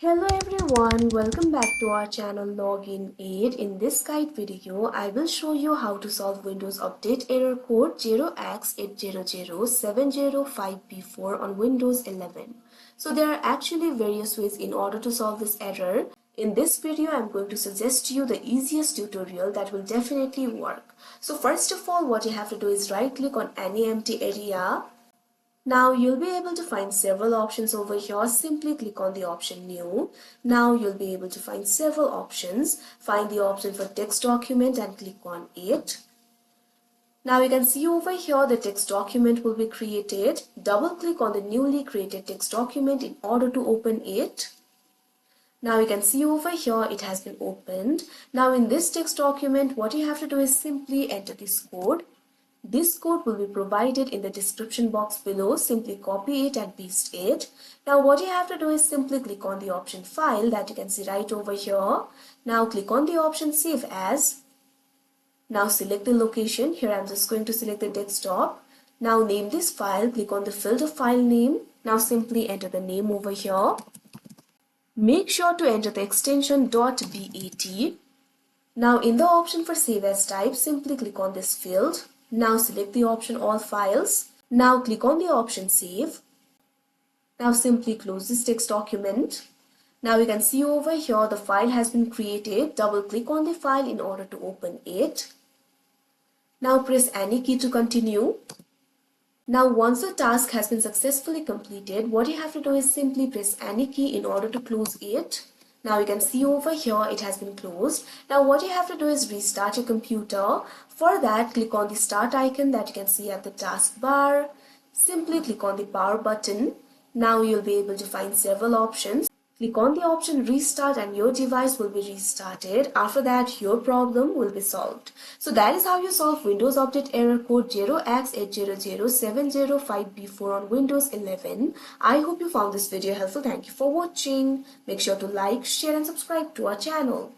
Hello everyone, welcome back to our channel Login Aid. In this guide video, I will show you how to solve Windows Update error code 0x800705B4 on Windows 11. So there are actually various ways in order to solve this error. In this video, I'm going to suggest to you the easiest tutorial that will definitely work. So first of all, what you have to do is right click on any empty area. Now you'll be able to find several options over here. Simply click on the option New. Now you'll be able to find several options. Find the option for text document and click on it. Now you can see over here the text document will be created. Double click on the newly created text document in order to open it. Now you can see over here it has been opened. Now in this text document, what you have to do is simply enter this code. This code will be provided in the description box below. Simply copy it and paste it. Now what you have to do is simply click on the option File that you can see right over here. Now click on the option Save As. Now select the location. Here I'm just going to select the desktop. Now name this file. Click on the field of file name. Now simply enter the name over here. Make sure to enter the extension .bat. Now in the option for Save As type, simply click on this field. Now select the option All Files. Now click on the option Save. Now simply close this text document. Now you can see over here the file has been created. Double click on the file in order to open it. Now press any key to continue. Now once the task has been successfully completed, what you have to do is simply press any key in order to close it. Now you can see over here it has been closed. Now what you have to do is restart your computer. For that, click on the start icon that you can see at the taskbar. Simply click on the power button. Now you'll be able to find several options. Click on the option restart and your device will be restarted. After that, your problem will be solved. So that is how you solve Windows Update error code 0x800705B4 on Windows 11. I hope you found this video helpful. Thank you for watching. Make sure to like, share and subscribe to our channel.